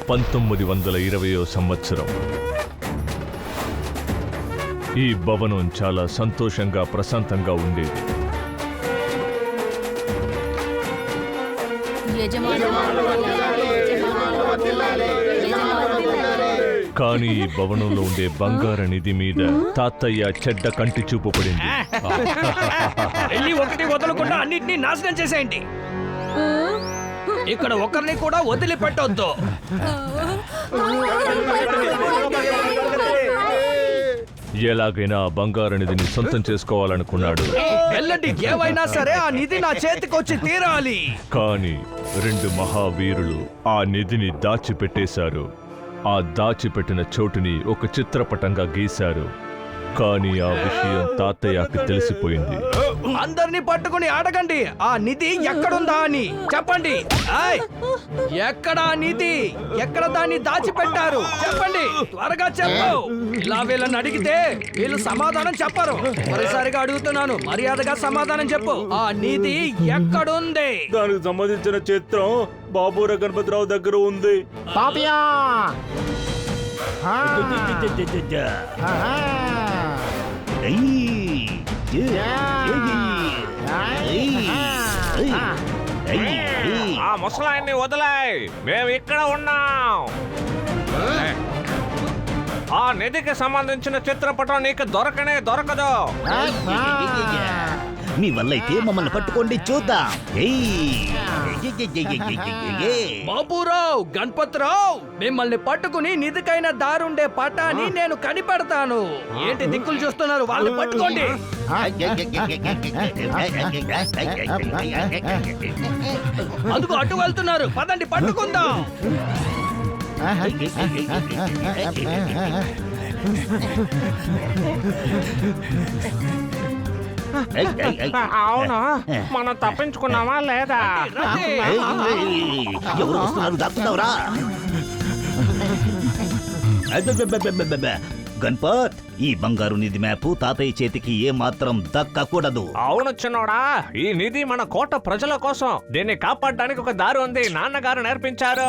1920వ సంవత్సరం. ఈ భవనం చాలా సంతోషంగా ప్రశాంతంగా ఉండేది. కానీ ఈ భవనంలో ఉండే బంగారు నిధి మీద తాతయ్య చెడ్డ కంటి చూపు పడింది. ఒకటి వదలకుండా అన్నిటినీ నాశనం చేసేయండి. ఇక్కడ ఒకరిని కూడా వదిలిపెట్టొద్దు. ఎలాగైనా బంగారు నిధిని సొంతం చేసుకోవాలనుకున్నాడు. వెళ్ళండి, ఏవైనా సరే ఆ నిధి నా చేతికొచ్చి తీరాలి. కానీ 2 మహావీరులు ఆ నిధిని దాచిపెట్టేశారు. ఆ దాచిపెట్టిన చోటుని ఒక చిత్రపటంగా గీశారు. కానీ ఆ విషయం తాతయ్యకి తెలిసిపోయింది. అందరినీ పట్టుకుని అడగండి, ఆ నిధి ఎక్కడుందా అని చెప్పండి. ఎక్కడా నిధి? ఎక్కడ దాన్ని దాచిపెట్టారు? చెప్పండి, త్వరగా చెప్పు. ఇలా వీళ్ళని అడిగితే వీళ్ళు సమాధానం చెప్పరు. మరోసారిగా అడుగుతున్నాను, మర్యాదగా సమాధానం చెప్పు. ఆ నిధి ఎక్కడుంది? దానికి సంబంధించిన చిత్రం బాబూర గణపతిరావు దగ్గర ఉంది. ఆ ముసలాయన్ని వదిలాయి, మేము ఇక్కడ ఉన్నాం. ఆ నిధికి సంబంధించిన చిత్రపటం నీకు దొరకదు. మీ వల్ల అయితే మమ్మల్ని పట్టుకోండి, చూద్దాం. బాబూరావు, గణపతిరావు, మిమ్మల్ని పట్టుకుని నిధికైన దారుండే పటాన్ని నేను కనిపెడతాను. ఏంటి దిక్కులు చూస్తున్నారు? వాళ్ళని పట్టుకోండి. అందుకు అటు వెళ్తున్నారు, పదండి పట్టుకుందాం. అవును, మనం తప్పించుకున్నామా లేదా? ఎవరు వస్తున్నారు? దాక్కున్నావురా గణపత్. ఈ బంగారు నిధి మ్యాప్ తాతయ్య చేతికి ఏ మాత్రం దక్కకూడదు. అవును చిన్నోడా, ఈ నిధి మన కోట ప్రజల కోసం. దీన్ని కాపాడడానికి ఒక దారి ఉంది, నాన్నగారు నేర్పించారు.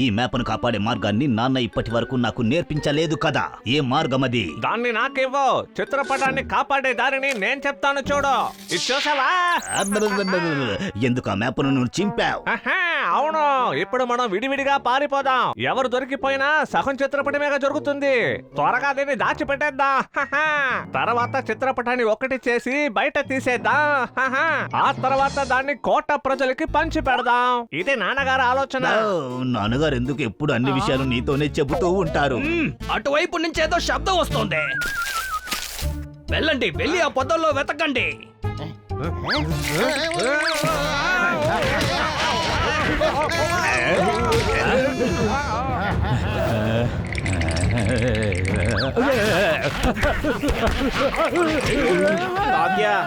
ఈ మ్యాప్ను కాపాడే మార్గాన్ని నాన్న ఇప్పటి వరకు నాకు నేర్పించలేదు కదా. ఏ మార్గం అది? దాన్ని నాకివ్వు. చిత్రపటాన్ని కాపాడే దారిని నేను చెప్తాను, చూడు. ఇది చూసావా? ఎందుకు ఆ మ్యాప్ను నువ్వు చింపావు? అవును, ఇప్పుడు మనం విడివిడిగా పారిపోదాం. ఎవరు దొరికిపోయినా సగం చిత్రపటమేగా జరుగుతుంది. త్వరగా దీన్ని దాచిపెట్టేద్దాం. తర్వాత చిత్రపటాన్ని ఒకటి చేసి బయట తీసేద్దాం. ఆ తర్వాత దాన్ని కోట ప్రజలకి పంచి పెడదాం. ఇదే నాన్నగారు ఆలోచన. నాన్నగారు ఎందుకు ఎప్పుడు అన్ని విషయాలు నీతోనే చెబుతూ ఉంటారు? అటువైపు నుంచి ఏదో శబ్దం వస్తుంది. వెళ్ళండి, వెళ్ళి ఆ పొదల్లో వెతకండి.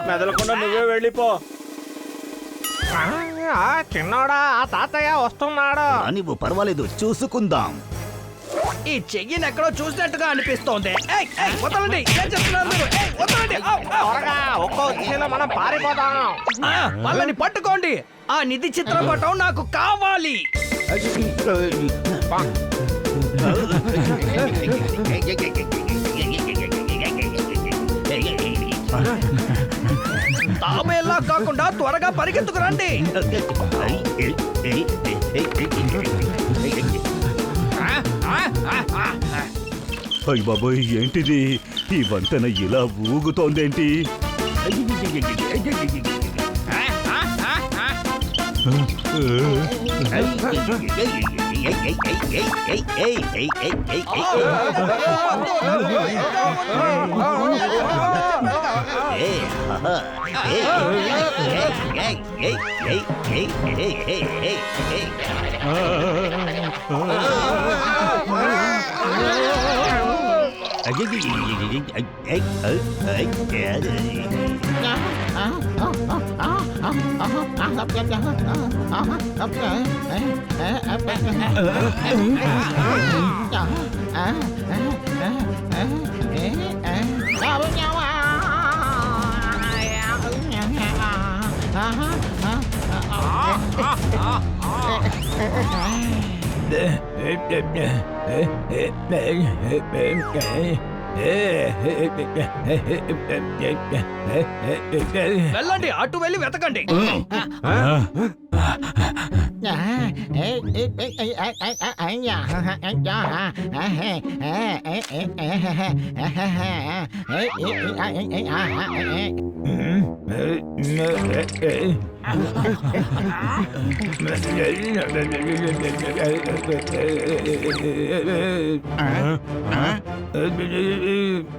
మెదలకుండా నువ్వే వెళ్ళిపో. చిన్నోడా, ఆ తాతయ్య వస్తున్నాడు. నువ్వు పర్వాలేదు, చూసుకుందాం. ఈ చెయ్యిని ఎక్కడో చూసినట్టుగా అనిపిస్తోంది. వదలండి, ఏం చేస్తున్నారు మీరు? వదలండి. త్వరగా ఒక్కో దిశలో మనం పారిపోదాం. వాళ్ళని పట్టుకోండి. ఆ నిధి చిత్రపటం నాకు కావాలి. తాబేలా కాకుండా త్వరగా పరిగెత్తుకురండి. అయ్య బాబోయ్, ఏంటిది? ఈ వంతెన ఇలా ఊగుతోందేంటి? వెళ్ళండి, అటు వెళ్ళి వెతకండి.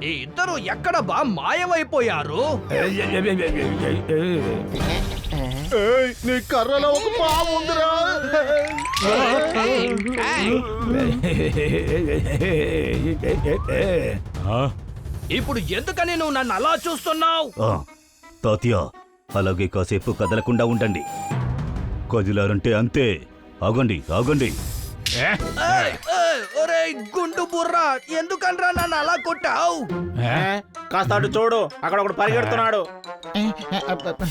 ఈ ఇద్దరు ఎక్కడ మాయమైపోయారు? నీ కర్రలో ఒక పాము ఉందిరా. ఇప్పుడు ఎందుకని నువ్వు నన్ను అలా చూస్తున్నావు? తాతయ్య అలాగే కాసేపు కదలకుండా ఉండండి. కదిలారంటే అంతే. ఆగండి ఆగండి. ఒరేయ్ గుండు బుర్రా, ఎందుకనరా నన్ను అలా కొట్టావు? కాస్త అటు చూడు, అక్కడ ఒకడు పరిగెడుతున్నాడు.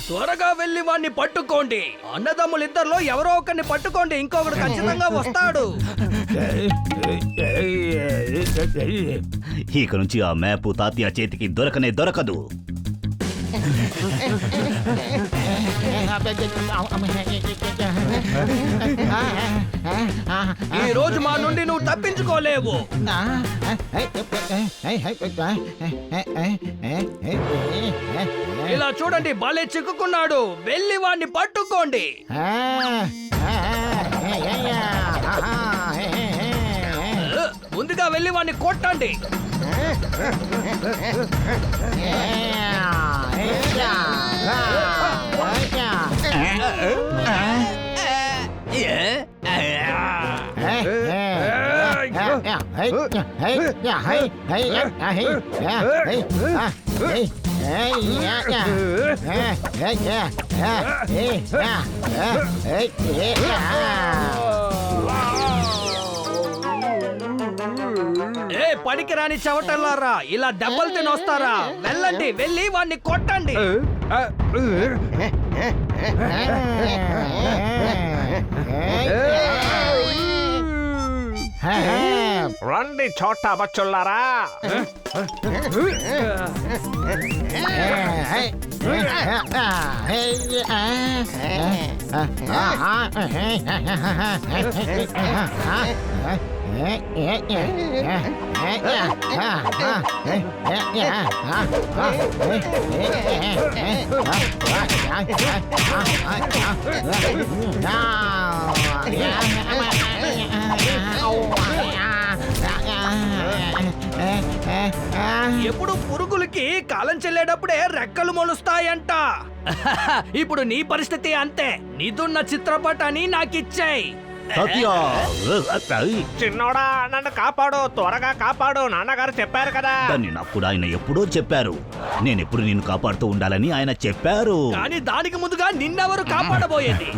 త్వరగా వెళ్ళి వాడిని పట్టుకోండి. అన్నదమ్ములిద్దరిలో ఎవరో ఒకరిని పట్టుకోండి, ఇంకొకడు ఖచ్చితంగా వస్తాడు. ఇక నుంచి ఆ మ్యాప్ తాతయ్య చేతికి దొరకనే దొరకదు. ఈ రోజు మా నుండి నువ్వు తప్పించుకోలేవు. ఇలా చూడండి, బాలే చిక్కుకున్నాడు. వెళ్ళి వాడిని పట్టుకోండి. ముందుగా వెళ్ళి వాడిని కొట్టండి. ఏ పనికిరాని చవటల్లారా, ఇలా దెబ్బలు తినొస్తారా? వెళ్ళండి, వెళ్ళి వాడిని కొట్టండి. రండి చోటా బచ్చుల్లారా. ఎప్పుడు పురుగులకి కాలం చెల్లేటప్పుడే రెక్కలు మొలుస్తాయంట. ఇప్పుడు నీ పరిస్థితి అంతే. నీదున్న చిత్రపటాన్ని నాకిచ్చేయ్. చిన్నోడా నన్ను కాపాడు, త్వరగా కాపాడు, నాన్నగారు చెప్పారు కదా. దాన్ని నాకు ఆయన ఎప్పుడో చెప్పారు. నేనెప్పుడు నిన్ను కాపాడుతూ ఉండాలని ఆయన చెప్పారు. కానీ దానికి ముందుగా నిన్నెవరు కాపాడబోయేది?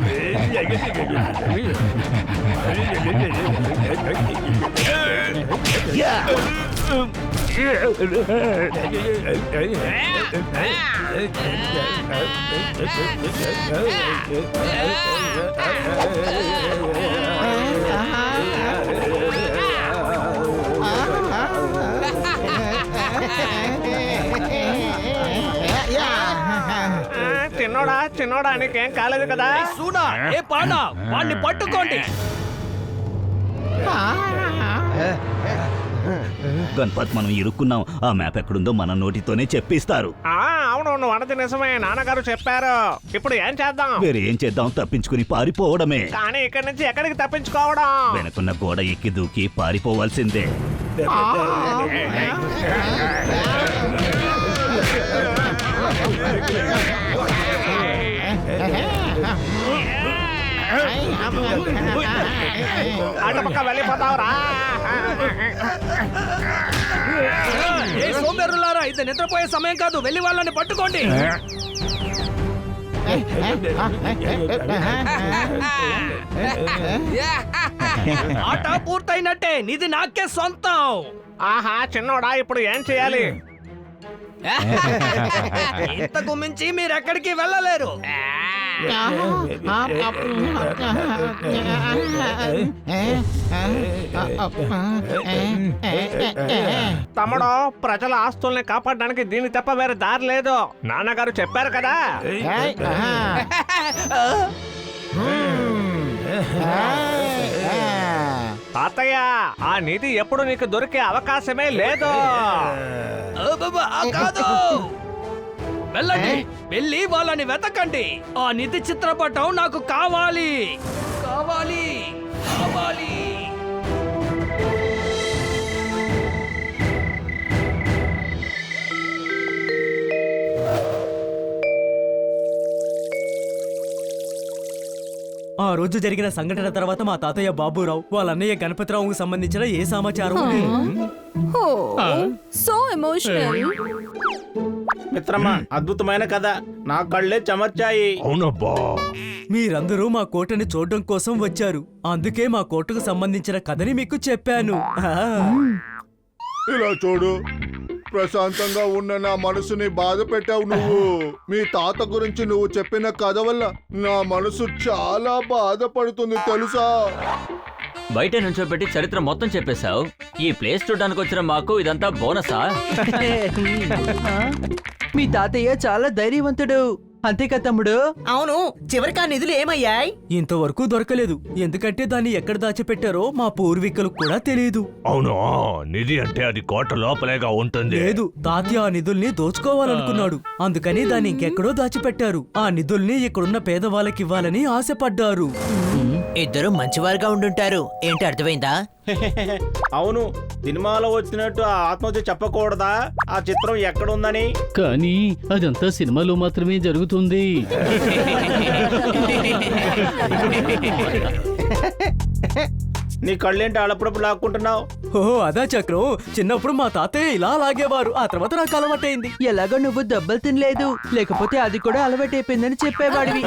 చిన్నోడా చిన్నోడా నీకేం కాలేదు కదా? సూనా, ఏ పానా, వాడిని పట్టుకోండి. గణపత్ మనం ఇరుక్కున్నాం. ఆ మ్యాప్ ఎక్కడుందో మన నోటితోనే చెప్పిస్తారు. అవును, నువ్వు అన్నది నిజమే, నాన్నగారు చెప్పారు. ఇప్పుడు ఏం చేద్దాం? వేరే ఏం చేద్దాం? తప్పించుకుని పారిపోవడమే. కానీ ఇక్కడి నుంచి ఎక్కడికి తప్పించుకోవడం? వెనకున్న గోడ ఎక్కి దూకి పారిపోవాల్సిందే. అటుపక్క వెళ్ళిపోతావురా. ఏ సోమేరులారా, ఇది నిద్రపోయే సమయం కాదు. వెళ్ళి వాళ్ళని పట్టుకోండి. ఆట పూర్తయినట్టే. నీది నాకే సొంతం. ఆహా చిన్నోడా, ఇప్పుడు ఏం చేయాలి? ఇంతకు మించి మీరెక్కడికి వెళ్ళలేరు. తమ్ముడు, ప్రజల ఆస్తుల్ని కాపాడడానికి దీన్ని తప్ప వేరే దారి లేదు. నాన్నగారు చెప్పారు కదా. తాతయ్య, ఆ నిధి ఎప్పుడు నీకు దొరికే అవకాశమే లేదు. కాదు, వెళ్ళండి, వెళ్ళి వాళ్ళని వెతకండి. ఆ నిధి చిత్రపటం నాకు కావాలి, కావాలి, కావాలి. ఆ రోజు జరిగిన సంఘటన తర్వాత మా తాతయ్య బాబురావు వాళ్ళ అన్నయ్య గణపతిరావుకు సంబంధించిన ఏ సమాచారం లేదు. So emotional. మిత్రమా, అద్భుతమైన కథ. నా కళ్ళే చెమర్చాయి. అవునబ్బా. మీరందరూ మా కోటని చూడడం కోసం వచ్చారు. అందుకే మా కోటకు సంబంధించిన కథని మీకు చెప్పాను. ఇలా చూడు, ప్రశాంతంగా ఉన్న నా మనసుని బాధ పెట్టావు నువ్వు. మీ తాత గురించి నువ్వు చెప్పిన కథ వల్ల నా మనసు చాలా బాధపడుతుంది తెలుసా. బయట నుంచోబెట్టి చరిత్ర మొత్తం చెప్పేశావు. ఈ ప్లేస్ చూడడానికి వచ్చిన మాకు ఇదంతా బోనసా? మీ తాతయ్య చాలా ధైర్యవంతుడు, అంతేకా తమ్ముడు? అవును, చివరికి ఆ నిధులు ఏమయ్యాయి? ఇంతవరకు దొరకలేదు. ఎందుకంటే దాన్ని ఎక్కడ దాచిపెట్టారో మా పూర్వీకులకు కూడా తెలియదు. అవును, నిధి అంటే అది కోట లోపలేగా ఉంటుంది. లేదు, తాతయ్య ఆ నిధుల్ని దోచుకోవాలనుకున్నాడు. అందుకని దాన్ని ఇంకెక్కడో దాచిపెట్టారు. ఆ నిధుల్ని ఇక్కడున్న పేదవాళ్ళకి ఇవ్వాలని ఆశపడ్డారు. ఇద్దరు మంచివారుగా ఉండుంటారు. ఏంటి అర్థమైందా? అవును, సినిమాలో వచ్చినట్టు ఆ ఆత్మహత్య చెప్పకూడదా? ఆ చిత్రం ఎక్కడుందని. కానీ అదంతా సినిమాలో మాత్రమే జరుగుతుంది. నీ కళ్ళేంటి అప్పుడప్పుడు లాక్కుంటున్నావు? ఓహో, అదా చక్రం. చిన్నప్పుడు మా తాతయ్య ఇలా లాగేవారు. ఆ తర్వాత నాకు అలవాటైంది. ఎలాగో నువ్వు దెబ్బలు తినలేదు, లేకపోతే అది కూడా అలవాటైపోయిందని చెప్పేవాడివి.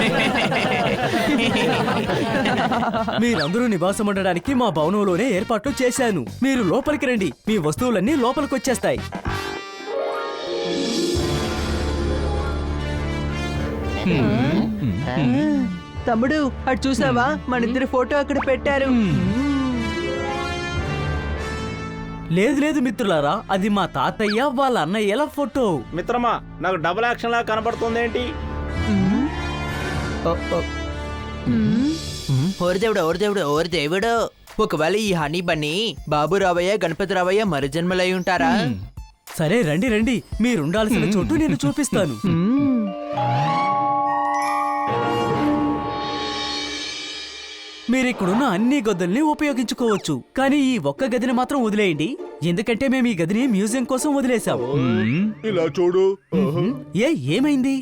మీరందరూ నివాసం ఉండడానికి మా భవనంలోనే ఏర్పాట్లు చేశాను. మీరు లోపలికి రండి, మీ వస్తువులన్నీ లోపలికి వచ్చేస్తాయి. తమ్ముడు, అటు చూసావా? మన ఇద్దరి ఫోటో అక్కడ పెట్టారు. లేదు లేదు మిత్రులారా, అది మా తాతయ్య వాళ్ళ అన్నయ్యల ఫోటో. మిత్రమా, నాకు డబుల్ యాక్షన్ లా కనబడుతుంది ఏంటి? ఓరి దేవుడు, ఒకవేళ ఈ హనీ బన్నీ బాబు రావయ్య గణపతి రావయ్య మరు జన్మలై ఉంటారా? సరే రండి రండి, మీరుండాల్సిన చోటు నేను చూపిస్తాను. మీరిక్కడున్న అన్ని గదుల్ని ఉపయోగించుకోవచ్చు. కానీ ఈ ఒక్క గదిని మాత్రం వదిలేయండి, ఎందుకంటే మేము ఈ గదిని మ్యూజియం కోసం వదిలేసాం. ఇలా చూడు, ఏమైంది?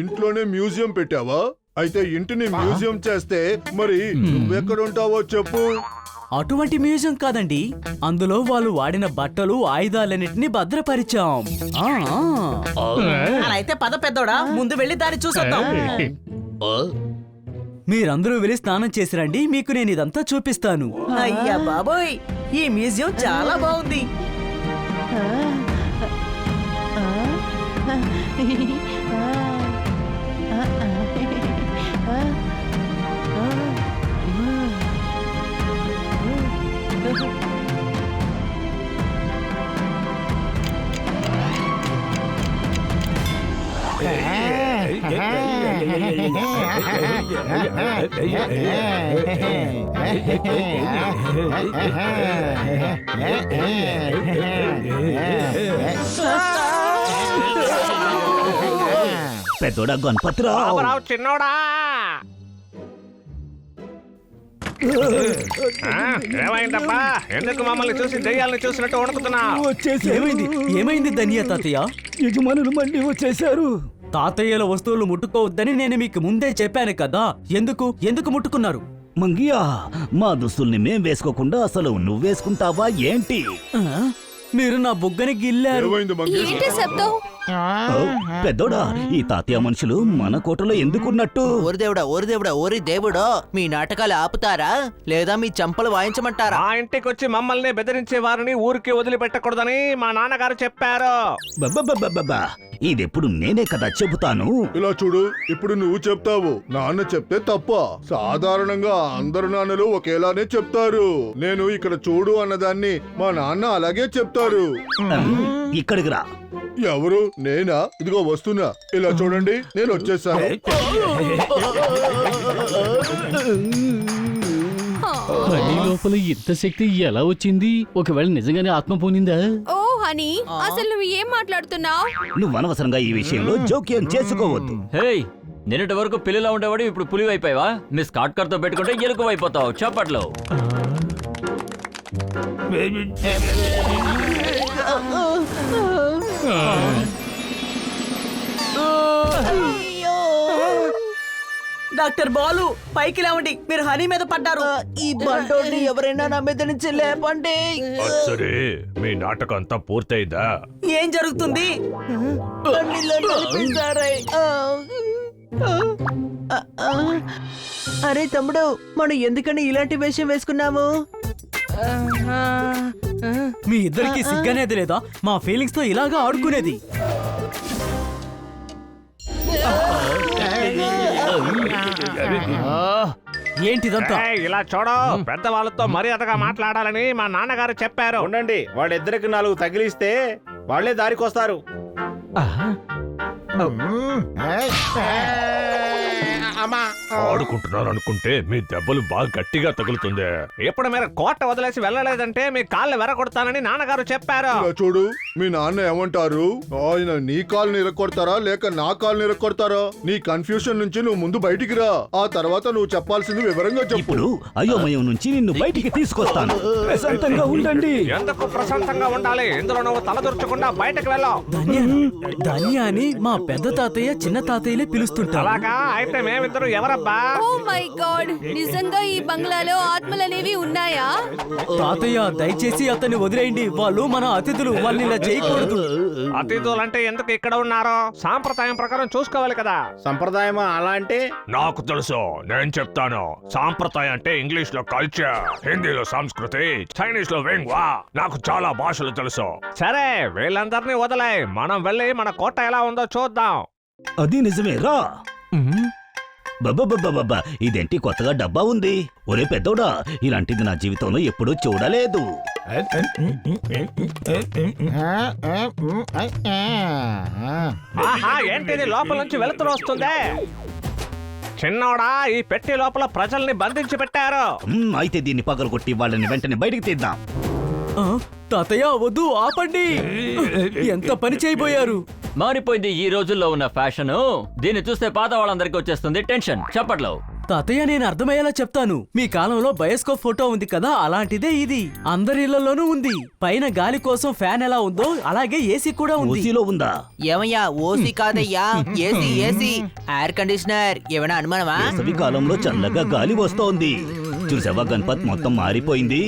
ఇంట్లోనే మ్యూజియం పెట్టావా? అయితే ఇంటిని మ్యూజియం చేస్తే మరి నువ్వెక్కడుంటావో చెప్పు. అటువంటి మ్యూజియం కాదండి, అందులో వాళ్ళు వాడిన బట్టలు ఆయుధాలన్నిటిని భద్రపరిచాం. అలా అయితే పద పెద్దోడా, ముందు వెళ్ళి దాన్ని చూసొద్దాం. మీరందరూ వెళ్ళి స్నానం చేసి రండి, మీకు నేను ఇదంతా చూపిస్తాను. అయ్యా బాబోయ్, ఈ మ్యూజియం చాలా బాగుంది. పెద్దోడా గణపతిరావు. బాబురావు చిన్నోడా, ఏమైందబ్బా? ఎందుకు మమ్మల్ని చూసి దెయ్యాలను చూసినట్టు వణుకుతున్నావు? ఏమైంది ధన్య తాతయ్య? యజమానులు మళ్ళీ వచ్చేశారు. తాతయ్యల వస్తువులు ముట్టుకోవద్దని నేను మీకు ముందే చెప్పాను కదా, ఎందుకు ముట్టుకున్నారు? మంగియా, మా దుస్తుల్ని మేం వేసుకోకుండా అసలు నువ్వేసుకుంటావా ఏంటి? మీరు నా బుగ్గని గిల్లారు. ఏమైంది మంగేష్? ఏంటి శబ్దం? పెద్దోడా, ఈ తాతయ్య మనుషులు మన కోటలో ఎందుకున్నట్టు? ఓరి దేవుడా ఓరి దేవుడో, మీ నాటకాలు ఆపుతారా లేదా మీ చంపలు వాయించమంటారా? ఆ ఇంటికొచ్చి మమ్మల్ని బెదిరించే వారిని ఊరికి వదిలిపెట్టకూడదని మా నాన్నగారు చెప్పారు. బబ్బబ్బబ్బబ్బా, ఇదెప్పుడు నేనే కదా చెబుతాను. ఇలా చూడు, ఇప్పుడు నువ్వు చెప్తావు, నాన్న చెప్తే తప్ప. సాధారణంగా అందరు నాన్నలు ఒకేలానే చెప్తారు. నేను ఇక్కడ చూడు అన్నదాన్ని మా నాన్న అలాగే చెప్తారు. ఇక్కడికి రా. ఎవరు? నేనా? ఇదిగో వస్తున్నా. ఇలా చూడండి, నేను వచ్చేసాను. హనీ లోపల ఇంత శక్తి ఎలా వచ్చింది? ఒకవేళ నిజంగానే ఆత్మ పోనిందా? ఓ హనీ, అసలు నువ్వు ఏం మాట్లాడుతున్నావు? నువ్వు అనవసరంగా ఈ విషయంలో జోక్యం చేసుకోవద్దు. హేయ్, నిన్నటి వరకు పిల్లిలా ఉండేవాడు ఇప్పుడు పులి అయిపోయావా? మీ స్కాట్ కర్తో పెట్టుకుంటే ఎలుక అయిపోతావు. చప్పట్లో డాక్టర్ బాలు, పైకి లేవండి, మీరు హనీ మీద పడ్డారు. ఈ బండోడిని ఎవరైనా నా మీద నుంచి లేపండి. సరే, మీ నాటకం అంతా పూర్తయిందా? ఏం జరుగుతుంది? అరే తమ్ముడు, మనం ఎందుకని ఇలాంటి వేషం వేసుకున్నాము? మీ ఇద్దరికి సిగ్గనేది లేదా? మా ఫీలింగ్స్ తో ఇలాగా ఆడుకునేది. ఏంటిదంతా? ఏయ్, ఇలా చూడు, పెద్దవాళ్ళతో మర్యాదగా మాట్లాడాలని మా నాన్నగారు చెప్పారు. ఉండండి, వాళ్ళిద్దరికి 4 తగిలిస్తే వాళ్ళే దారికొస్తారు. ఆడుకుంటున్నారు అనుకుంటే మీ దెబ్బలు బాగా గట్టిగా తగులుతుంది. ఇప్పుడు మీరు కోట వదిలేసి వెళ్ళలేదంటే మీ కాళ్ళు వెరగొడతానని నాన్నగారు చెప్పారు. ఇలా చూడు, మీ నాన్న ఏమంటారు? ఆయన నీ కాలు నిరక్కొడతారా లేక నా కాలు నిరక్కొడతారా? నీ కన్ఫ్యూషన్ నుంచి నువ్వు ముందు బయటికి రా. ఆ తర్వాత నువ్వు చెప్పాల్సింది వివరంగా చెప్పు. ఇప్పుడు అయోమయం నుంచి నిన్ను బయటికి తీసుకొస్తాను. ప్రశాంతంగా ఉండండి. ఎందుకు ప్రశాంతంగా ఉండాలి? ఇందులో నువ్వు తలదొరచకుండా బయటకు వెళ్ళావు. ధన్య అని మా పెద్ద తాతయ్య చిన్న తాతయ్యలే పిలుస్తుంటారు. అలాగా? అయితే మేమిద్దరు ఎవరబ్బా? ఓ మై గాడ్, నిజంగా ఈ బంగ్లాలో ఆత్మలనేవి ఉన్నాయా? తాతయ్య, దయచేసి అతన్ని వదిలేయండి. వాళ్ళు మన అతిథులు, వాళ్ళని ఇలా చేయకూడదు. అతిథులంటే ఎందుకు ఇక్కడ ఉన్నారో సాంప్రదాయం ప్రకారం చూసుకోవాలి కదా. సంప్రదాయం అలా అంటే? నాకు తెలుసు, నేను చెప్తాను. సాంప్రదాయం అంటే ఇంగ్లీష్ లో కల్చర్, హిందీలో సంస్కృతి, చైనీస్ లో వెంగ్వా. నాకు చాలా భాషలు తెలుసు. సరే, వీళ్ళందరినీ వదిలే, మనం వెళ్ళి మన కోట ఎలా ఉందో చూద్దాం. అది నిజమే, రా. బబ్బబ్బబ్బబ్బా, ఇదేంటి కొత్తగా డబ్బా ఉంది? ఒరే పెద్దోడా, ఇలాంటిది నా జీవితంలో ఎప్పుడూ చూడలేదు. ఆహా, ఏంటిది లోపల నుంచి వెలుతురు వస్తుందే? చిన్నోడా, ఈ పెట్టి లోపల ప్రజల్ని బంధించి పెట్టారు. అయితే దీన్ని పగలగొట్టి వాళ్ళని వెంటనే బయటికి తీద్దాం. తాతయ్య, వద్దు, ఆపండి. ఎంత పని చేయబోయారు? మారిపోయింది ఈ రోజుల్లో ఉన్న ఫ్యాషన్. దీన్ని చూస్తే పాత వాళ్ళందరికీ వచ్చేస్తుంది టెన్షన్. చప్పట్లో తాతయ్య, నేను అర్థమయ్యేలా చెప్తాను. మీ కాలంలో బయోస్కోప్ ఫోటో ఉంది కదా, అలాంటిదే ఇది. అందరి ఇళ్లలోనూ ఉంది. పైన గాలి కోసం ఫ్యాన్ ఎలా ఉందో అలాగే ఏసీ కూడా ఉంది. ఓసీలో ఉందా? ఏమయ్యా, ఓసీ కాదయ్యా, ఏసీ ఏసీ, ఎయిర్ కండిషనర్. ఏమైనా అనుమానమా? వేసవి కాలంలో చల్లగా గాలి వస్తోంది. చూసావా గణపత్, మొత్తం మారిపోయింది.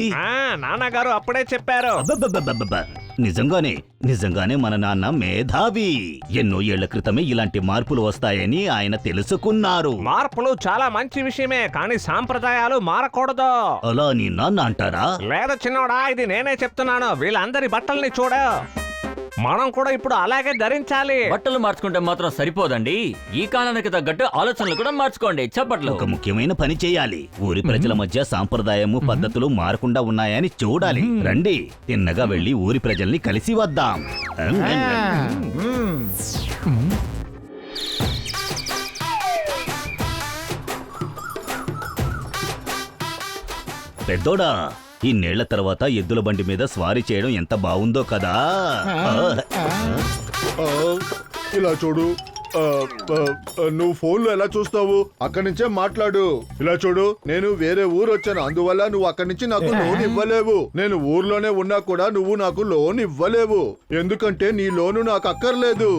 నాన్నగారు అప్పుడే చెప్పారు. అబ్బబ్బబ్బబ్బబ్బ, నిజంగానే మన నాన్న మేధావి. ఎన్నో ఏళ్ల క్రితమే ఇలాంటి మార్పులు వస్తాయని ఆయన తెలుసుకున్నారు. మార్పులు చాలా మంచి విషయమే, కానీ సాంప్రదాయాలు మారకూడదు. అలా నీ నాన్న అంటారా? లేదు చిన్నోడా, ఇది నేనే చెప్తున్నాను. వీళ్ళందరి బట్టల్ని చూడు, మనం కూడా ఇప్పుడు అలాగే ధరించాలి. బట్టలు మార్చుకుంటే మాత్రం సరిపోదండి, ఈ కాలానికి తగ్గట్టు ఆలోచనలు కూడా మార్చుకోండి. చప్పట్లు. ఒక ముఖ్యమైన పని చేయాలి. ఊరి ప్రజల మధ్య సాంప్రదాయము పద్ధతులు మారకుండా ఉన్నాయని చూడాలి. రండి, తిన్నగా వెళ్లి ఊరి ప్రజల్ని కలిసి వద్దాం. పెద్దోడా, ఇన్నేళ్ల తర్వాత ఎద్దుల బండి మీద స్వారీ చేయడం ఎంత బాగుందో కదా. ఇలా చూడు, నువ్వు ఫోన్లో ఎలా చూస్తావు? అక్కడి నుంచే మాట్లాడు. ఇలా చూడు, నేను వేరే ఊరు వచ్చాను, అందువల్ల నువ్వు అక్కడి నుంచి నాకు లోన్ ఇవ్వలేవు. నేను ఊర్లోనే ఉన్నా కూడా నువ్వు నాకు లోన్ ఇవ్వలేవు, ఎందుకంటే నీ లోను నాకు అక్కర్లేదు.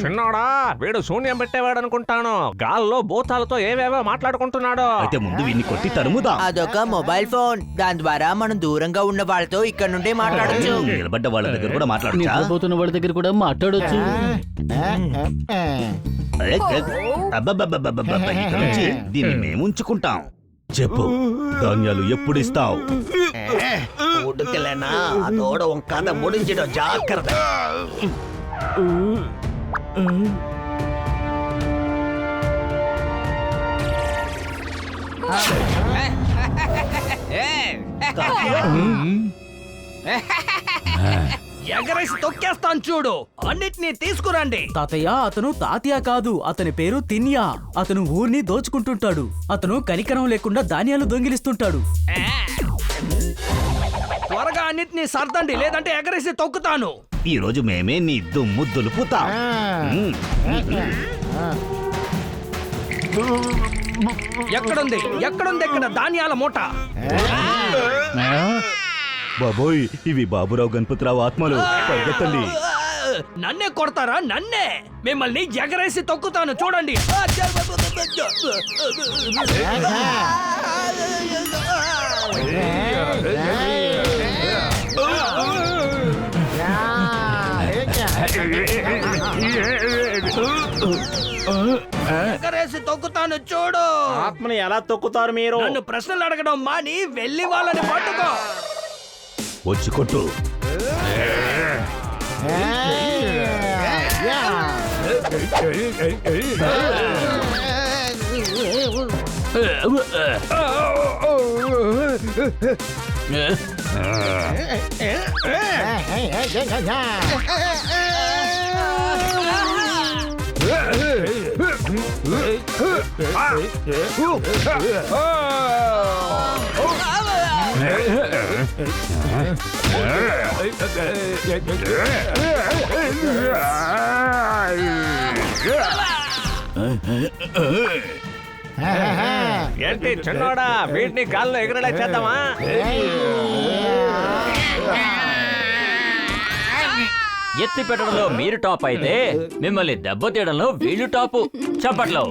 చిన్నోడా, వీడు శూన్యం పెట్టేవాడు అనుకుంటాను. గాల్లో భూతాలతో ఏవేవో మాట్లాడుకుంటున్నాడు. అయితే ముందు వీడిని కొట్టి తరుముదా. అదొక మొబైల్ ఫోన్, దాని ద్వారా మనం దూరంగా ఉన్న వాళ్ళతో ఇక్కడ నుండే మాట్లాడచ్చు. నిలబడ్డ వాళ్ళ దగ్గర కూడా మాట్లాడచ్చా? నిద్రపోతున్న వాళ్ళ దగ్గర కూడా మాట్లాడొచ్చు. అబ్బబ్బబ్బబ్బబ్బబ్బ, ఇక నుంచి దీన్ని మేము ఉంచుకుంటాం. చెప్పు, ధాన్యాలు ఎప్పుడు ఇస్తావు? ఉడుకలేనా అదోడ కథ ముడించడం జాగ్రత్త. ఎగరేసి తొక్కేస్తాను చూడు, అన్నిటినీ తీసుకురండి. తాతయ్య, అతను తాతయ్య కాదు, అతని పేరు తిన్యా. అతను ఊరిని దోచుకుంటుంటాడు. అతను కనికరం లేకుండా ధాన్యాలు దొంగిలిస్తుంటాడు. త్వరగా అన్నిటినీ సర్దండి, లేదంటే ఎగరేసి తొక్కుతాను. ఈ రోజు మేమే నీ దుమ్ము దులుపుతాం. ఎక్కడుంది ఇక్కడ ధాన్యాల మూట? బాబోయ్, ఇవి బాబురావు గణపతిరావు ఆత్మలు, పరిగెత్తండి. నన్నే కొడతారా? నన్నే మిమ్మల్ని ఎగరేసి తొక్కుతాను చూడండి. ఎగరేసి తొక్కుతాను చూడు. ఆత్మని ఎలా తొక్కుతారు మీరు? నన్ను ప్రశ్నలు అడగడం మాని వెళ్ళి వాళ్ళని పట్టుకో. వచ్చి కొట్టు. ఏంటి చిన్నోడా, వీటిని గాల్లో ఎగరలే చేద్దామా? ఎత్తి పెట్టడంలో మీరు టాప్ అయితే మిమ్మల్ని దెబ్బతీయడంలో వీళ్ళు టాపు. చప్పట్లో.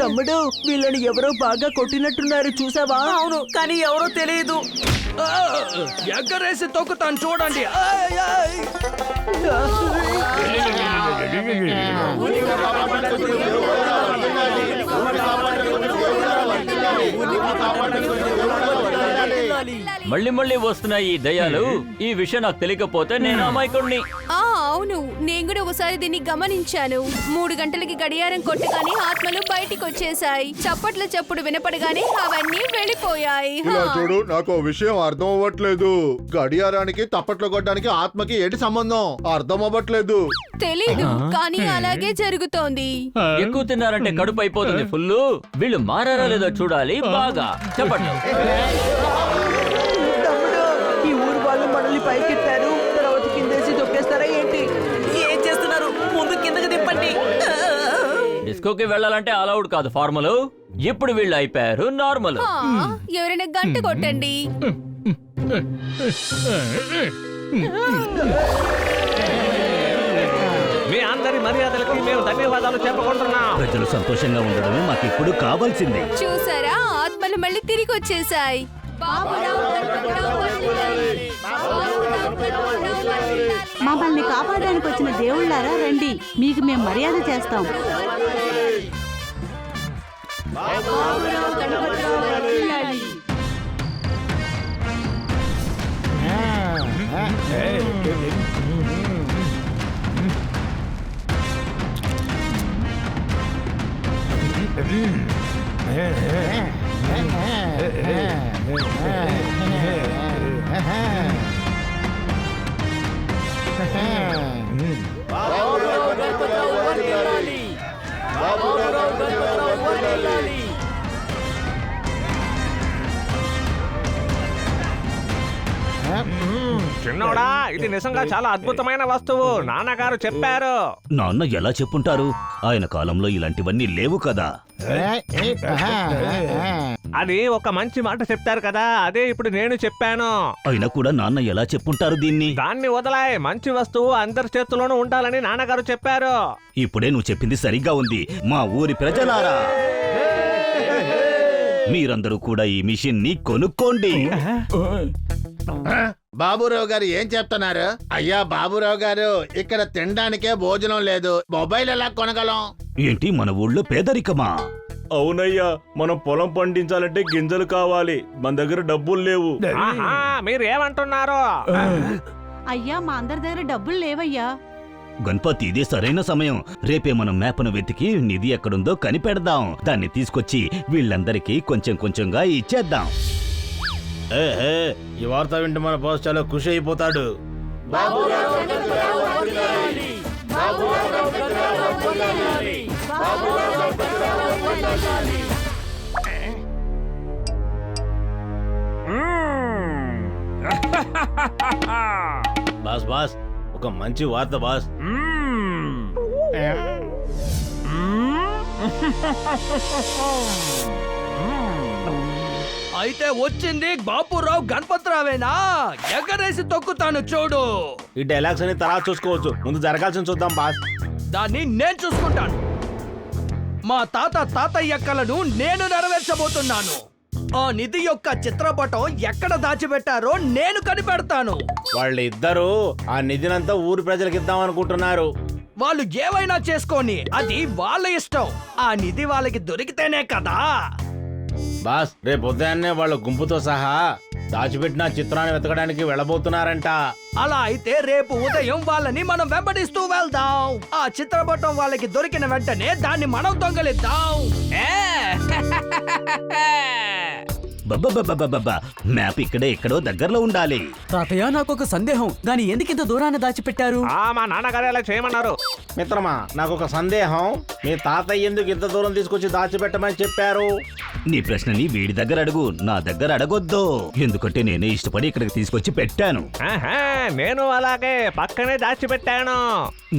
తమ్ముడు, వీళ్ళని ఎవరో బాగా కొట్టినట్టున్నారు, చూసావా? అవును, కానీ ఎవరో తెలియదు. ఎగరేసి తొక్కుతాను చూడండి. మళ్ళీ మళ్ళీ వస్తున్నాయి ఈ దయ్యాలు. ఈ విషయం నాకు తెలియకపోతే నేను అమాయకుడిని. అవును, నేను కూడా ఒకసారి దీన్ని గమనించాను. 3 గంటలకి గడియారం కొట్టగానే ఆత్మలు బయటికి వచ్చేసాయి. చప్పట్ల చప్పుడు వినపడగానే అవన్నీ వెళ్ళిపోయాయి. ఇలా చూడు, నాకు విషయం అర్థం అవ్వట్లేదు. గడియారానికి తప్పట్లు కొట్టడానికి ఆత్మకి ఏంటి సంబంధం? అర్థం అవ్వట్లేదు. తెలీదు, కానీ అలాగే జరుగుతోంది. ఎక్కువ తిన్నారంటే కడుపు అయిపోతుంది ఫుల్. వీళ్ళు మారారా లేదో చూడాలి బాగా. చెప్పండి. తమ్ముడు, ఈ ఊరు వాళ్ళు మనల్ని పైకెత్తారు, తర్వాత కిందేసి తొక్కేస్తారా ఏంటి? ఏం చేస్తున్నారు? ముందు కిందకి తిప్పండి. డిస్కోకి వెళ్ళాలంటే అలౌడ్ కాదు ఫార్మల్. ఇప్పుడు వీళ్ళు అయిపోయారు నార్మల్. ఎవరైనా గంట కొట్టండి. మీ అందరి మర్యాదలకి మేము ధన్యవాదాలు చెప్పుకుంటున్నాం. ప్రజలు సంతోషంగా ఉండడమే మాకు ఇప్పుడు కావాల్సింది. చూసారా, ఆత్మలు మళ్ళీ తిరిగి వచ్చేసాయి. మమ్మల్ని కాపాడడానికి వచ్చిన దేవుళ్ళారా, రండి, మీకు మేము మర్యాద చేస్తాం. చిన్నోడా ఇది నిజంగా చాలా అద్భుతమైన వస్తువు నాన్నగారు చెప్పారు. నాన్న ఎలా చెప్పుంటారు? ఆయన కాలంలో ఇలాంటివన్నీ లేవు కదా. అది ఒక మంచి మాట చెప్తారు కదా, అదే ఇప్పుడు నేను చెప్పాను. అయినా కూడా నాన్న ఎలా చెప్పుంటారు దీన్ని? దాన్ని వదలాయ్, మంచి వస్తువు అందరి చేతుల్లోనూ ఉండాలని నాన్నగారు చెప్పారు. ఇప్పుడే నువ్వు చెప్పింది సరిగ్గా ఉంది. మా ఊరి ప్రజలారా, మీరందరూ కూడా ఈ మిషన్ ని కొనుక్కోండి. బాబురావు గారు ఏం చెప్తున్నారు? అయ్యా బాబురావు గారు, ఇక్కడ తినడానికే భోజనం లేదు, మొబైల్ ఎలా కొనగలం? ఏంటి మన ఊళ్ళో పేదరికమా? అవునయ్యా, మనం పొలం పండించాలంటే గింజలు కావాలి, మన దగ్గర డబ్బులు లేవు. ఆహా, మీరు ఏమంటున్నారు? అయ్యా మా అందరి దగ్గర డబ్బులు లేవయ్యా. గణపతి, ఇదే సరైన సమయం. రేపే మనం మేపను వెతికి నిధి ఎక్కడుందో కనిపెడదాం. దాన్ని తీసుకొచ్చి వీళ్ళందరికీ కొంచెం కొంచెంగా ఇచ్చేద్దాం. ఈ వార్త వింటే మన బాస్ చాలా ఖుషి అయిపోతాడు. బాస్ బాస్, ఒక మంచి వార్త బాస్. అయితే వచ్చింది బాపురావు గణపతిరావేనా? ఎగరేసి తొక్కుతాను చూడు. ఈ డైలాగ్స్ అని తర్వాత చూసుకోవచ్చు, ముందు జరగాల్సిన చూద్దాం బాస్. దాన్ని నేను చూసుకుంటాను. మా తాతయ్య కలను నేను నెరవేర్చబోతున్నాను. ఆ నిధి యొక్క చిత్రపటం ఎక్కడ దాచిపెట్టారో నేను కనిపెడతాను. వాళ్ళిద్దరూ ఆ నిధినంతా ఊరి ప్రజలకు ఇద్దాం అనుకుంటున్నారు. వాళ్ళు ఏవైనా చేసుకొని, అది వాళ్ళ ఇష్టం. ఆ నిధి వాళ్ళకి దొరికితేనే కదా. బాస్, రేపు ఉదయాన్నే వాళ్ళ గుంపుతో సహా దాచిపెట్టిన చిత్రాన్ని వెతకడానికి వెళ్ళబోతున్నారంట. అలా అయితే రేపు ఉదయం వాళ్ళని మనం వెంబడిస్తూ వెళ్దాం. ఆ చిత్రపటం వాళ్ళకి దొరికిన వెంటనే దాన్ని మనం దొంగలిద్దాం. బబ్బా, మ్యాప్ ఇక్కడే ఎక్కడో దగ్గరలో ఉండాలి. తాతయ్య, నాకొక సందేహం. దాని ఎందుకింత దూరాన్ని దాచిపెట్టారు? మా నాన్నగారు ఎలా చేయమన్నారు. మిత్రమా, నాకు ఒక సందేహం. మీ తాతయ్య ఎందుకు ఇంత దూరం తీసుకొచ్చి దాచిపెట్టమని చెప్పారు? నీ ప్రశ్నని వీడి దగ్గర అడుగు, నా దగ్గర అడగొద్దు. ఎందుకంటే నేనే ఇష్టపడి ఇక్కడికి తీసుకొచ్చి పెట్టాను. నేను అలాగే పక్కనే దాచిపెట్టాను.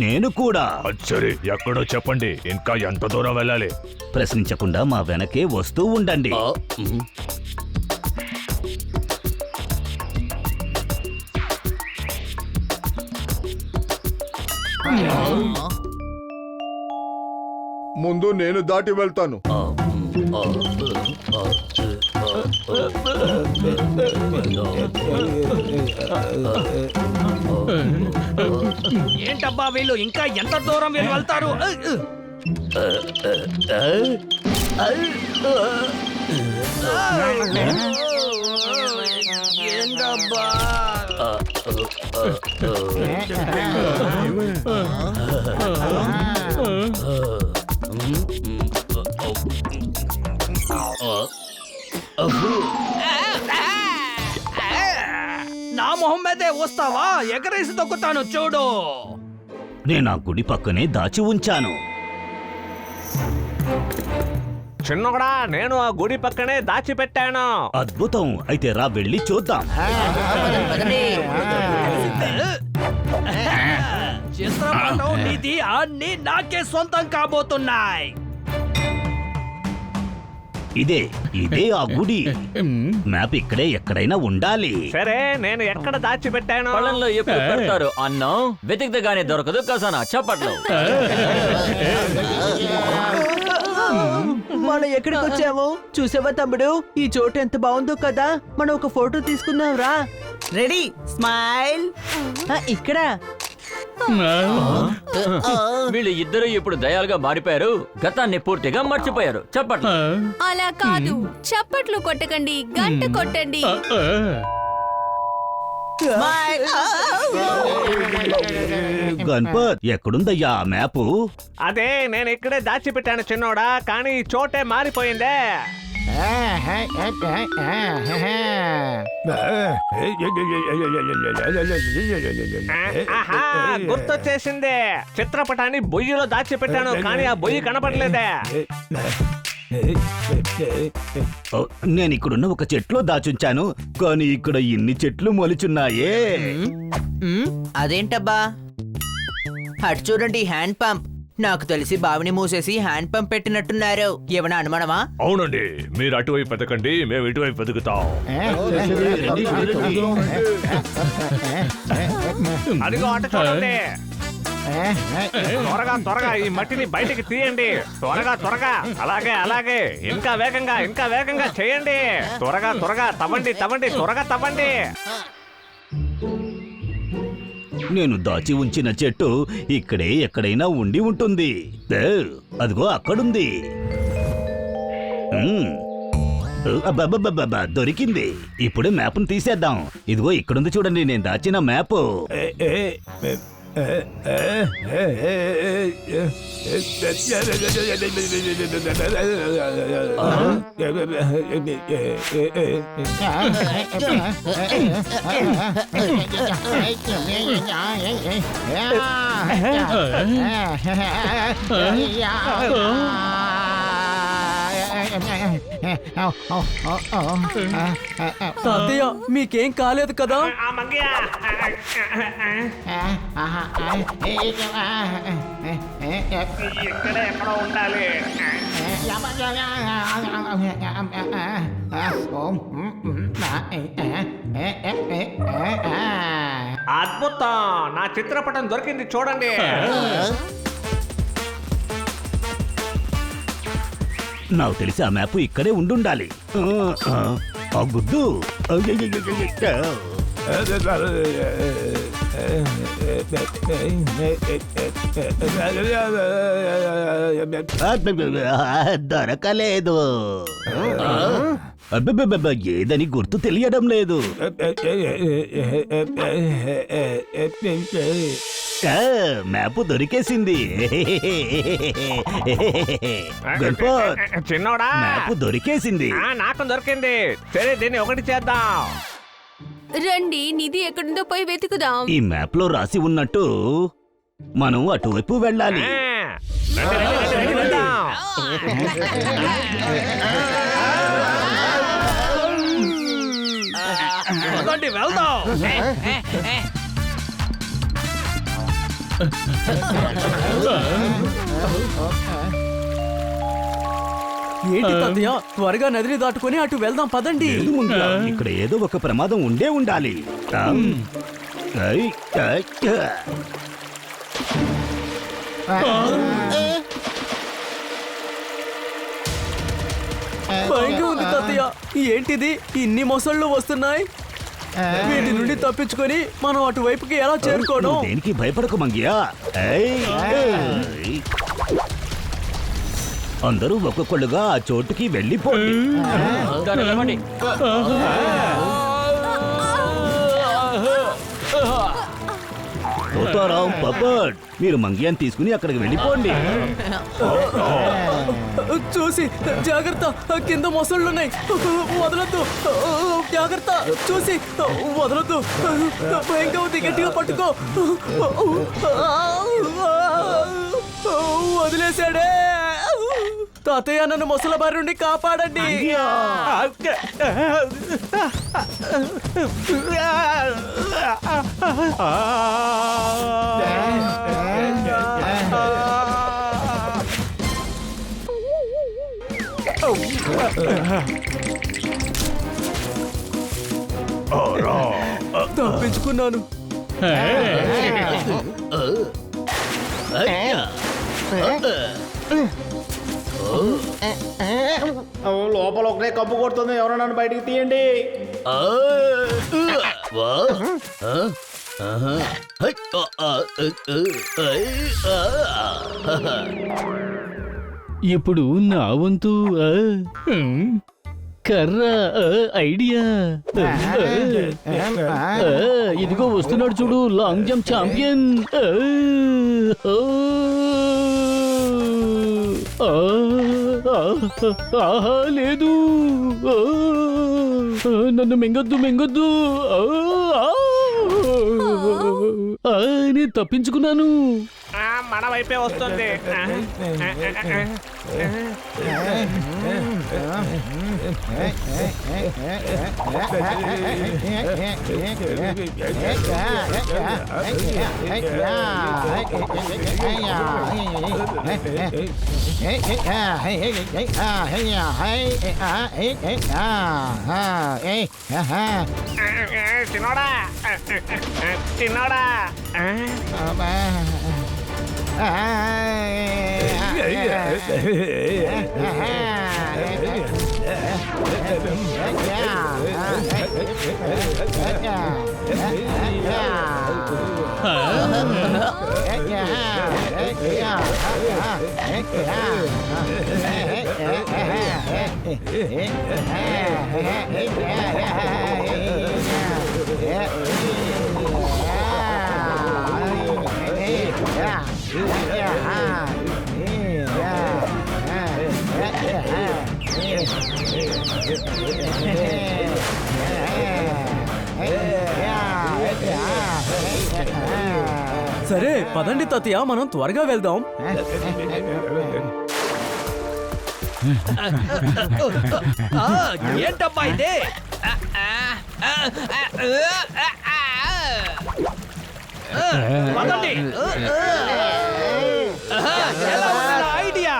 నేను కూడా. సరే, ఎక్కడో చెప్పండి, ఇంకా ఎంత దూరం వెళ్ళాలి? ప్రశ్నించకుండా మా వెనకే వస్తూ ఉండండి. ముందు నేను దాటి వెళ్తాను. ఏంటబ్బా వీళ్ళు ఇంకా ఎంత దూరం వీళ్ళు వెళ్తారు? ఏంటబ్బా? నా మొహం మీదే వస్తావా? ఎగరేసి తొక్కుతాను చూడు. నేను ఆ గుడి పక్కనే దాచి ఉంచాను. చిన్నోడా, నేను ఆ గుడి పక్కనే దాచిపెట్టాను. అద్భుతం. అయితే రా, వెళ్ళి చూద్దాం. చిత్రపటం నిధి అన్ని నాకే సొంతం కాబోతున్నాయి. ఇదే ఆ గుడి. మ్యాప్ ఇక్కడే ఎక్కడైనా ఉండాలి. సరే, నేను ఎక్కడ దాచిపెట్టాను? పొలంలో ఎప్పుడు పెడతారు అన్నం, వెతికితేగానే దొరకదు ఖజానా. చప్పట్లు. మనం ఎక్కడికి వచ్చాము చూసావా తమ్ముడు? ఈ చోటు ఎంత బాగుందో కదా. మనం ఒక ఫోటో తీసుకుందాం రా. Ready, smile. ఇక్కడ వీళ్ళు ఇద్దరు ఇప్పుడు దయాలుగా మారిపోయారు, గతాన్ని పూర్తిగా మర్చిపోయారు. చప్పట్లు. అలా కాదు, చప్పట్లు కొట్టకండి, గంట కొట్టండి. గణపత్, ఎక్కడుందయ్యా ఆ మ్యాపు? అదే నేను ఇక్కడే దాచిపెట్టాను చిన్నోడా, కానీ ఈ చోటే మారిపోయిందే. గుర్తొచ్చేసింది. చిత్రపటాన్ని బొయ్యిలో దాచిపెట్టాను, కానీ ఆ బొయ్యి కనపడలేదే. ఓ, నేను ఇక్కడున్న ఒక చెట్లో దాచుంచాను, కానీ ఇక్కడ ఇన్ని చెట్లు మొలుచున్నాయే. అదేంటబ్బా? అటు చూడండి, హ్యాండ్ పంప్. నాకు తెలిసి బావిని మూసేసి హ్యాండ్ పంప్ పెట్టినట్టున్నారు. ఏమైనా అనుమానమా? అవునండి, మీరు అటువైపు వెతకండి, మేము ఇటువైపు వెతుకుతాం. అదిగో అటు చూడండి. త్వరగా త్వరగా ఈ మట్టిని బయటికి తీయండి. త్వరగా త్వరగా. అలాగే అలాగే. ఇంకా వేగంగా చేయండి. త్వరగా త్వరగా తవ్వండి, త్వరగా తవ్వండి. నేను దాచి ఉంచిన చెట్టు ఇక్కడే ఎక్కడైనా ఉండి ఉంటుంది. అదిగో అక్కడుంది. అబ్బబ్బబ్బబ్బబ్బా, దొరికింది. ఇప్పుడే మ్యాప్ను తీసేద్దాం. ఇదిగో ఇక్కడుంది చూడండి, నేను దాచిన మ్యాప్. తాతయ్య మీకేం కాలేదు కదా? ఆ మంగ్యా. ఇక్కడే ఎక్కడో ఉండాలి. అద్భుతం, నా చిత్రపటం దొరికింది చూడండి. నాకు తెలిసి ఆ మ్యాప్ ఇక్కడే ఉండుండాలి. ఆ గుడ్డు. దొరకలేదు. అబ్బబ్బబ్బ, ఏదని గుర్తు తెలియడం లేదు. మ్యాప్ దొరికేసింది. చిన్నోడా, మ్యాప్ దొరికేసింది. నాకు దొరికింది. సరే, దీన్ని ఒకటి చేద్దాం. రండి, నిధి ఎక్కడుందో పోయి వెతుకుదాం. ఈ మ్యాప్ లో రాసి ఉన్నట్టు మనం అటువైపు వెళ్ళాలి. వెళ్దాం. ఏంటి తాతయ్య, త్వరగా నదిని దాటుకొని అటు వెళ్దాం పదండి. ఇక్కడ ఏదో ఒక ప్రమాదం ఉండే ఉండాలి. భయంగా ఉంది తాతయ్య. ఏంటిది, ఇన్ని మొసళ్ళు వస్తున్నాయి? వీటి నుండి తప్పించుకొని మనం అటువైపుకి ఎలా చేరుకోవడం? దేనికి భయపడకు మంగ్యా. అందరూ ఒక్కొక్కళ్ళుగా ఆ చోటుకి వెళ్ళిపోండి. పోతారాం, పప్పట్, మీరు మంగ్యాన్ని తీసుకుని అక్కడికి వెళ్ళిపోండి. చూసి జాగ్రత్త, కింద మొసళ్ళున్నాయి. వదలొద్దు, జాగ్రత్త, చూసి వదలొద్దు. భయంగా ఉంది, గట్టిగా పట్టుకో. వదిలేశాడే. తాతయ్య, నన్ను మొసల బారి నుండి కాపాడండి. తప్పించుకున్నాను. లోపల ఒకటే కప్పు కొడుతుంది, ఎవరో నన్ను బయటికి తీయండి. ఇప్పుడు నా వంతు. కర్ర ఐడియా. ఇదిగో వస్తున్నాడు చూడు, లాంగ్ జంప్ ఛాంపియన్. లేదు, నన్ను మింగొద్దు. నేను తప్పించుకున్నాను. మన వైపే వస్తుంది. చిన్నోడా చిన్నోడా సరే పదండి తాతయ్య, మనం త్వరగా వెళ్దాం. ఏంటబ్బా ఇది? పదండి. ఎలా ఉంది నా ఐడియా?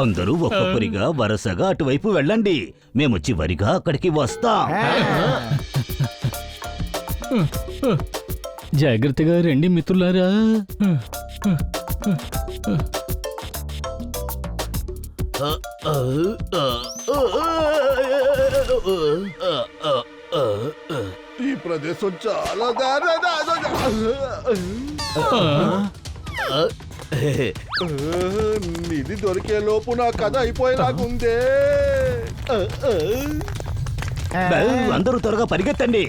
అందరూ ఒక్కొక్కరిగా వరుసగా అటువైపు వెళ్ళండి, మేము చివరిగా అక్కడికి వస్తాం. జాగ్రత్తగా రండి మిత్రులారా. ఈ ప్రదేశం చాలా నిధి దొరికే లోపు నా కథ అయిపోయేలాగుందే. అందరూ త్వరగా పరిగెత్తండి.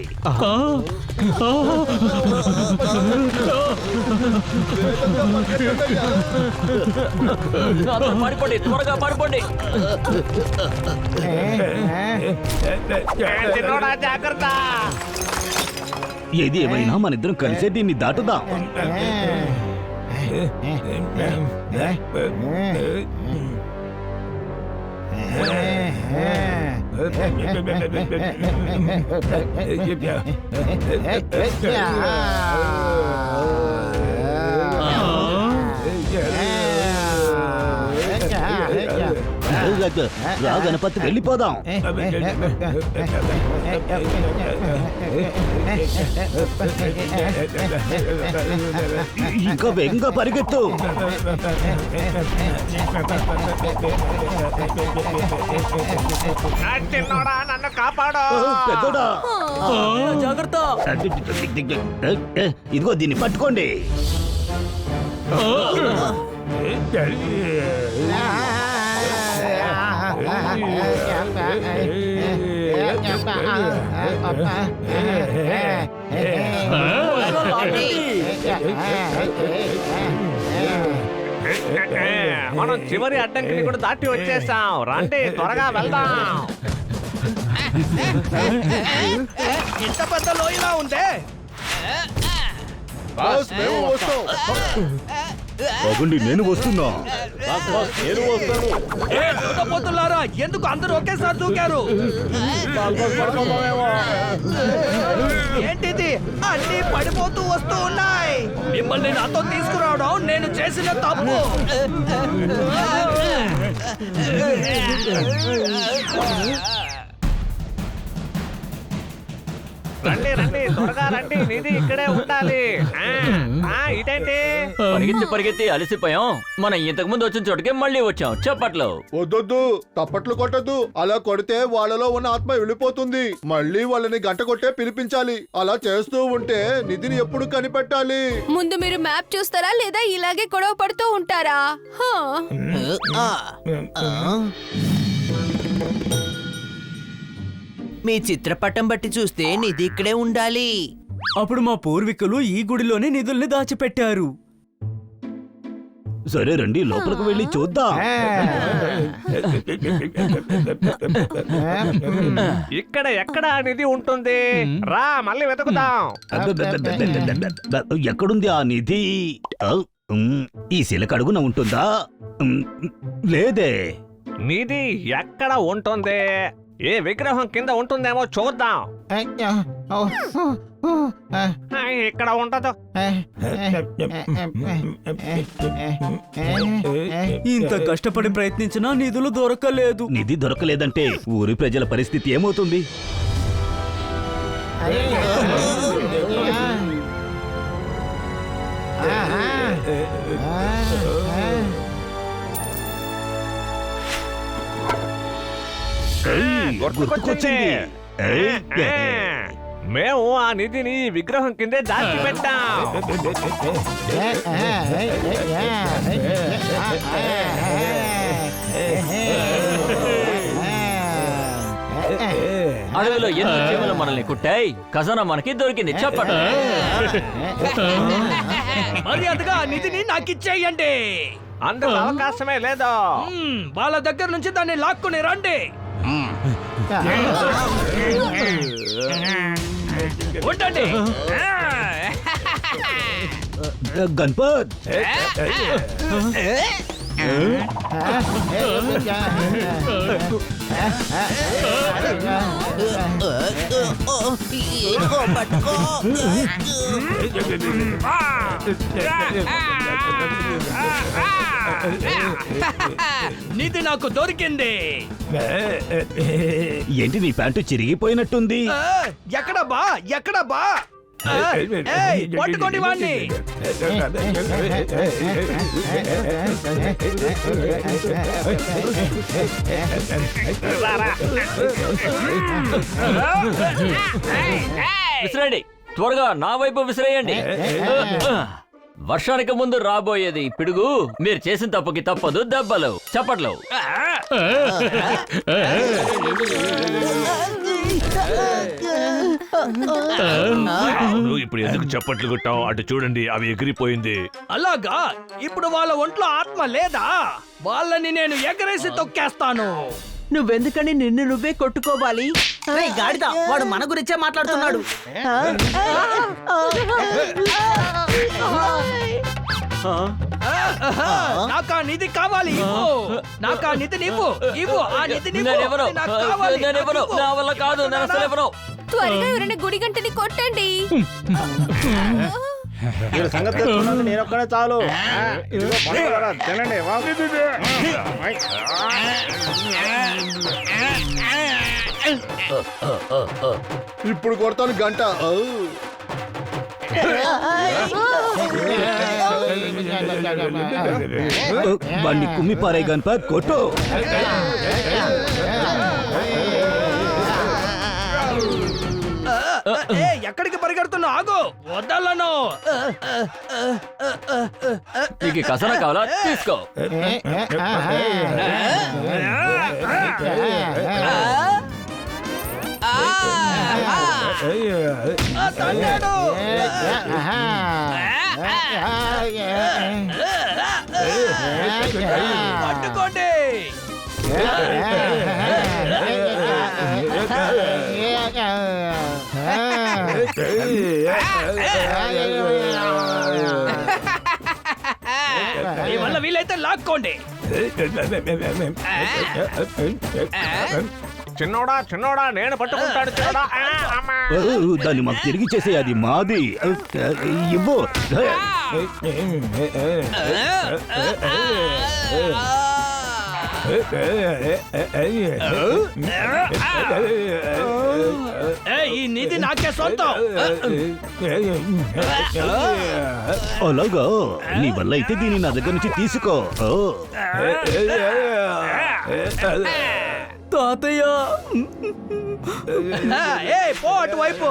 పడిపోండి, త్వరగా పడిపోండి. జాగ్రత్త. ఏది ఏమైనా మనిద్దరం కలిసే దీన్ని దాటుదాం. రా గణపతి, వెళ్ళిపోదాం. ఇంకా వేగంగా పరిగెత్తు. చిన్నోడా, నన్ను కాపాడు. పెద్దోడా, జాగ్రత్త. ఇదిగో దీన్ని పట్టుకోండి. మనం చివరి అడ్డంకిని కూడా దాటి వచ్చేసాం. రండి, త్వరగా వెళ్దాం. ఇంత పెద్ద లోయలా ఉందే. మేము వస్తాం. బాగుండి, నేను వస్తున్నా. పోతున్నారా? ఎందుకు అందరూ ఒకేసారి దూకారు? ఏంటిది? అన్ని పడిపోతూ వస్తూ ఉన్నాయి. మిమ్మల్ని నాతో తీసుకురావడం నేను చేసిన తప్పు. రండి రండి, త్వరగా రండి. నిధి ఇక్కడే ఉండాలి. ఇదేంటి? పరిగెత్తి పరిగెత్తి అలసిపోయాం. మనం ఇంతకు ముందు వచ్చిన చోటుకి మళ్ళీ వచ్చాం. చప్పట్లు. వద్దొద్దు, తప్పట్లు కొట్టద్దు. అలా కొడితే వాళ్ళలో ఉన్న ఆత్మ వెళ్ళిపోతుంది. మళ్ళీ వాళ్ళని గంట కొట్టే పిలిపించాలి. అలా చేస్తూ ఉంటే నిధిని ఎప్పుడు కనిపెట్టాలి? ముందు మీరు మ్యాప్ చూస్తారా లేదా ఇలాగే గొడవ పడుతూ ఉంటారా? మీ చిత్రపటం బట్టి చూస్తే నిధి ఇక్కడే ఉండాలి. అప్పుడు మా పూర్వీకులు ఈ గుడిలోనే నిధుల్ని దాచిపెట్టారు. సరే రండి లోపలికి వెళ్ళి చూద్దాం. ఇక్కడ ఎక్కడ నిధి ఉంటుంది? రా మళ్ళీ వెతుకుదాం. ఎక్కడుంది ఆ నిధి? ఈ శిలక అడుగున ఉంటుందా? లేదే. నిధి ఎక్కడ ఉంటుంది? ఏ విగ్రహం కింద ఉంటుందేమో చూద్దాం. ఇక్కడ ఉండదు. ఇంత కష్టపడి ప్రయత్నించినా నిధులు దొరకలేదు. నిధి దొరకలేదంటే ఊరి ప్రజల పరిస్థితి ఏమవుతుంది? గుర్తుకొచ్చింది. మేము ఆ నిధిని విగ్రహం కిందే దాచిపెట్టాం. అడవిలో ఎన్ని చీమలు మనల్ని కుట్టాయి, ఖజానా మనకి దొరికింది. చెప్పండి. మర్యాదగా ఆ నిధిని నాకిచ్చేయండి. అందుకు అవకాశమే లేదు. వాళ్ళ దగ్గర నుంచి దాన్ని లాక్కుని రండి. ఉండండి. గణపత్ నిధి నాకు దొరికింది. ఏంటి నీ ప్యాంటు చిరిగిపోయినట్టుంది? ఎక్కడ బా ఎక్కడ బా పట్టుకోండి వాణ్ణి. విసిరండి, త్వరగా నా వైపు విసిరేయండి. వర్షానికి ముందు రాబోయేది పిడుగు. మీరు చేసిన తప్పుకి తప్పదు దెబ్బలు. చప్పట్లు. ఇప్పుడు ఎందుకు చప్పట్లు కొట్టావు? అటు చూడండి, అవి ఎగిరిపోయింది. అలాగా? ఇప్పుడు వాళ్ళ ఒంట్లో ఆత్మ లేదా? వాళ్ళని నేను ఎగరేసి తొక్కేస్తాను. నువ్వెందుకని నిన్ను నువ్వే కొట్టుకోవాలి? గాడిద, వాడు మన గురించే మాట్లాడుతున్నాడు. నాకు ఆ నిధి కావాలి. నాకు ఆ నిధి నీవు ఇవ్వు. ఆ నిధి నేనెవరో, నా వల్ల కాదు. నేను అసలు ఎవరో. త్వరగా ఎవరైనా గుడి గంటని కొట్టండి. సంగతి తెలుసుకున్నాను, నేను ఒక్కడే చాలు. ఇదిగో పట్టుకోరా, తినండి. ఇప్పుడు కొడతాను గంట. బండి కుమ్మి పారే గణపత్ కొట్టు. ఎక్కడికి పరిగెడుతున్నా? ఆగు, వదలను. నీకు ఖజానా కావాలా? తీసుకో. పట్టుకోండి. మీ వల్ల వీలైతే లాక్కోండి. చిన్నోడా చిన్నోడా, నేను పట్టుకుంటాడు. చిన్నోడా. దాన్ని మాకు తిరిగి చేసే, అది మాది. ఇవ్వు. ఈ నిధి నాకే సొంతం. అలాగా? నీ వల్ల అయితే దీన్ని నా దగ్గర నుంచి తీసుకో. తాతయ్య, పో అటువైపు.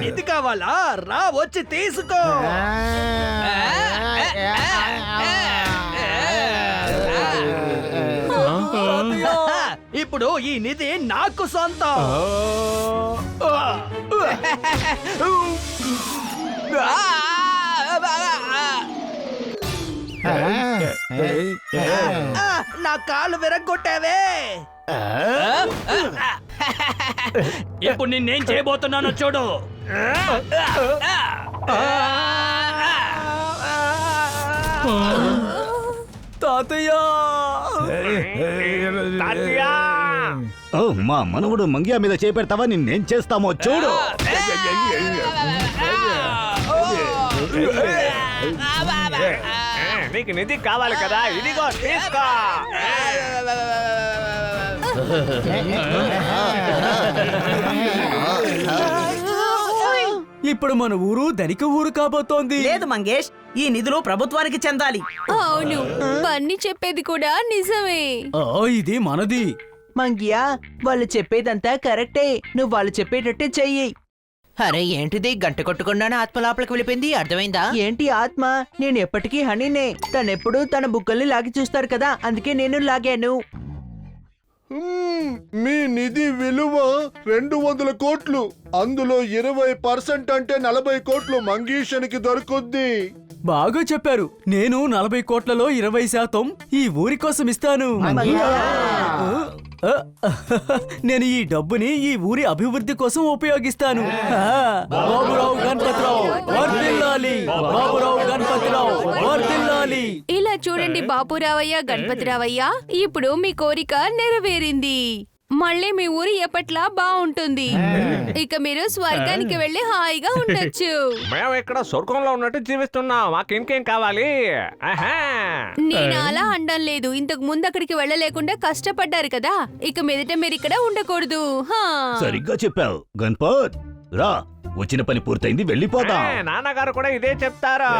నిధి కావాలా? రా, వచ్చి తీసుకో. ఇప్పుడు ఈ నిధి నాకు సొంతం. నా కాలు విరగ్గొట్టావే. ఇప్పుడు నిన్నేం చేయబోతున్నానో చూడు. తాతయ్య ఓ మా మనవుడు మంగ్యా మీద చేపెడతావా నిన్నేం చేస్తామో చూడు. నీకు నిధి కావాలి కదా, ఇదిగో తీసుకో. ఇప్పుడు మన ఊరు ధనిక ఊరు కాబోతోంది. లేదు మంగేష్, ఈ నిధులు ప్రభుత్వానికి చెందాలి. అవును, బన్నీ చెప్పేది కూడా నిజమే. ఇది మనది. మంగియా, వాళ్ళు చెప్పేదంతా కరెక్టే. నువ్వు వాళ్ళు చెప్పేటట్టే చెయ్యి. అరే ఏంటిది, గంట కొట్టుకున్నాను ఆత్మ లోపలికి వెళ్ళిపోయింది, అర్థమైందా? ఏంటి ఆత్మ? నేను ఎప్పటికీ హనీనే. తనెప్పుడు తన బుక్కల్ని లాగి చూస్తారు కదా, అందుకే నేను లాగాను. మీ నిధి విలువ 200 కోట్లు. అందులో 20% అంటే 40 కోట్లు మంగీషన్కి దొరుకుద్ది. బాగా చెప్పారు. నేను 40 కోట్లలో 20% ఈ ఊరి కోసం ఇస్తాను. నేను ఈ డబ్బుని ఈ ఊరి అభివృద్ధి కోసం ఉపయోగిస్తాను. బాబురావు గణపతిరావు వర్ధిల్లాలి. బాబురావు గణపతిరావు వర్ధిల్లాలి. ఇలా చూడండి బాపురావయ్య, గణపతిరావయ్య, ఇప్పుడు మీ కోరిక నెరవేరింది. మళ్ళీ మీ ఊరు ఎప్పట్లా బాగుంటుంది. ఇక మీరు స్వర్గానికి వెళ్ళి హాయిగా ఉండొచ్చు. మేము ఇక్కడ స్వర్గంలో ఉన్నట్టు జీవిస్తున్నాం. మాకు ఇంకేం కావాలి? నేను అలా అనడం లేదు. ఇంతకు ముందు అక్కడికి వెళ్ళలేకుండా కష్టపడ్డారు కదా, ఇక మీదట మీరు ఇక్కడ ఉండకూడదు. సరిగ్గా చెప్పావు గణపత్. రా, వచ్చిన పని పూర్తయింది, వెళ్ళిపోదాం. నాన్నగారు కూడా ఇదే చెప్తారు.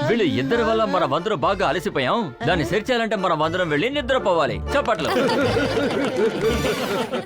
వీళ్ళు ఇద్దరి వల్ల మనం అందరం బాగా అలసిపోయాం. దాన్ని సెట్ చేయాలంటే మనం అందరం వెళ్ళి నిద్రపోవాలి. చప్పట్లు.